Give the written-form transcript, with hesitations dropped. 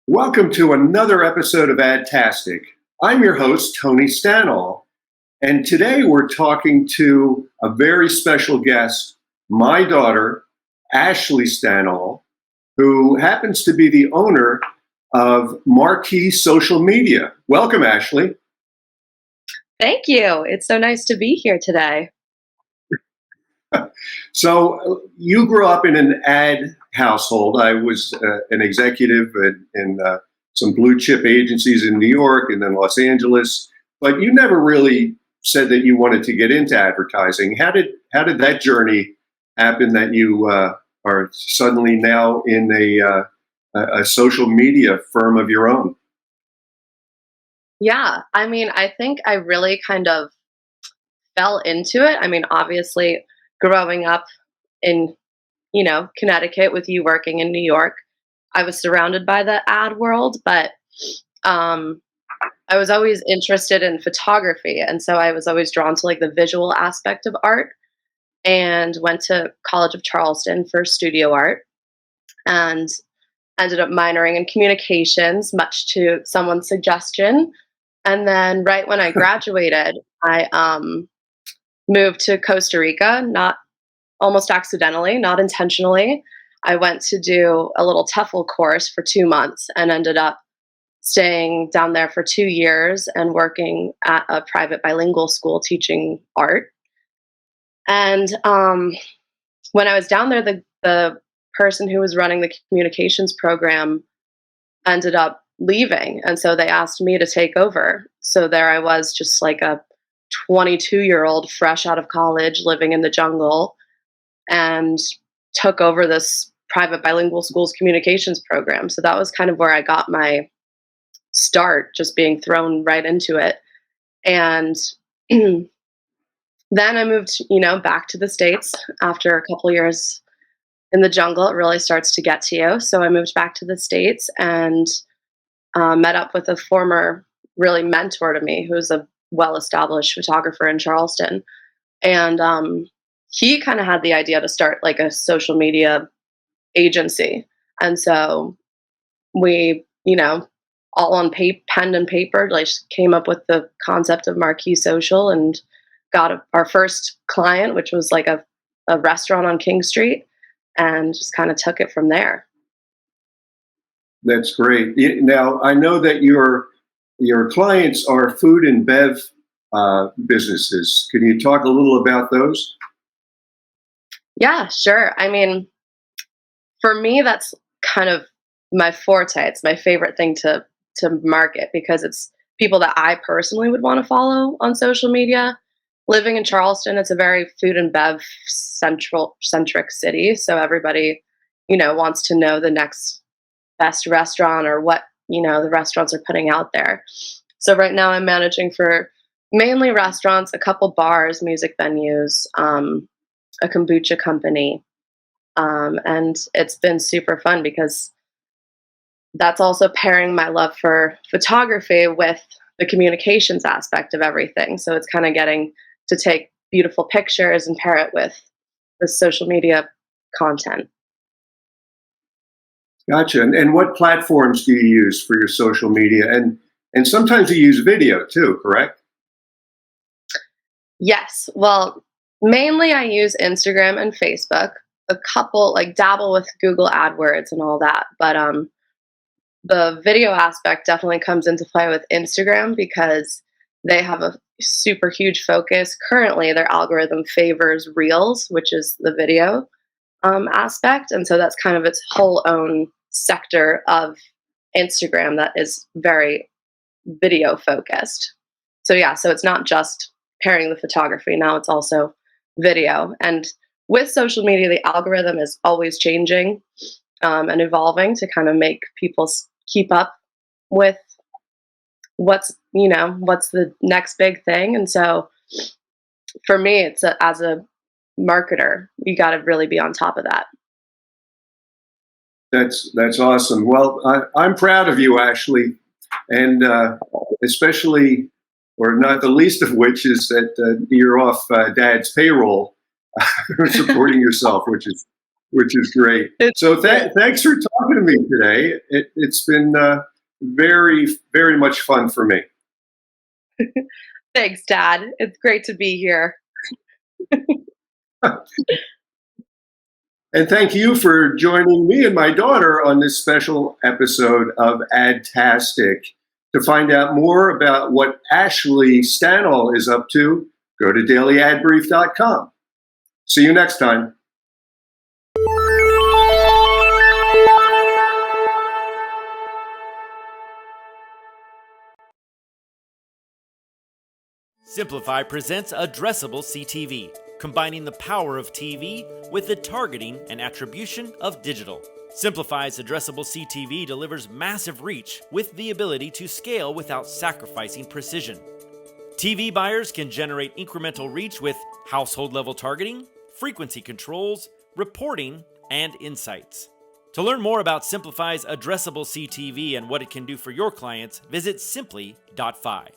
Welcome to another episode of Adtastic. I'm your host, Tony Stanol, and today we're talking to a very special guest, my daughter, Ashley Stanol, who happens to be the owner of Marquee social media. Welcome, Ashley. Thank you. It's so nice to be here today. So you grew up in an ad household. I was an executive in some blue chip agencies in New York and then Los Angeles, but you never really said that you wanted to get into advertising. How did that journey happen that you are suddenly now in a social media firm of your own? Yeah, I mean, I think I really kind of fell into it. I mean, obviously, growing up in, Connecticut with you working in New York, I was surrounded by the ad world, but I was always interested in photography. And so I was always drawn to like the visual aspect of art and went to College of Charleston for studio art and ended up minoring in communications, much to someone's suggestion. And then right when I graduated, I moved to Costa Rica, not almost accidentally, not intentionally. I went to do a little TEFL course for 2 months and ended up staying down there for 2 years and working at a private bilingual school teaching art. And when I was down there, the person who was running the communications program ended up leaving. And so they asked me to take over. So there I was, just like a 22-year-old fresh out of college living in the jungle, and took over this private bilingual school's communications program. So that was kind of where I got my start, just being thrown right into it. And then I moved, back to the States after a couple years in the jungle. It really starts to get to you. So I moved back to the States and met up with a former really mentor to me, who's a well-established photographer in Charleston. And he kind of had the idea to start like a social media agency. And so we, all on pen and paper, like came up with the concept of Marquee Social and got our first client, which was like a restaurant on King Street, and just kind of took it from there. That's great. Now, I know that your clients are food and bev businesses. Can you talk a little about those? Yeah, sure. I mean, for me, that's kind of my forte. It's my favorite thing to market because it's people that I personally would want to follow on social media. Living in Charleston, it's a very food and bev centric city. So everybody, wants to know the next best restaurant or what, the restaurants are putting out there. So right now I'm managing for mainly restaurants, a couple bars, music venues, a kombucha company. And it's been super fun because that's also pairing my love for photography with the communications aspect of everything. So it's kind of getting to take beautiful pictures and pair it with the social media content. Gotcha. And what platforms do you use for your social media? And sometimes you use video too, correct? Yes. Well, mainly I use Instagram and Facebook. A couple, like dabble with Google AdWords and all that. But the video aspect definitely comes into play with Instagram because they have a super huge focus. Currently, their algorithm favors Reels, which is the video aspect. And so that's kind of its whole own sector of Instagram that is very video focused. So yeah, so it's not just pairing the photography. Now it's also video. And with social media, the algorithm is always changing and evolving to kind of make people keep up with what's the next big thing. And so for me, it's as a marketer, you got to really be on top of that. That's awesome. Well, I'm proud of you, Ashley, and especially or not the least of which is that you're off Dad's payroll, supporting yourself, which is great. It's So great. thanks for talking to me today. It's been very, very much fun for me. Thanks, Dad. It's great to be here. And thank you for joining me and my daughter on this special episode of Adtastic. To find out more about what Ashley Stanol is up to, go to dailyadbrief.com. See you next time. Simplify presents Addressable CTV, combining the power of TV with the targeting and attribution of digital. Simplify's Addressable CTV delivers massive reach with the ability to scale without sacrificing precision. TV buyers can generate incremental reach with household-level targeting, frequency controls, reporting, and insights. To learn more about Simplify's Addressable CTV and what it can do for your clients, visit simply.fi.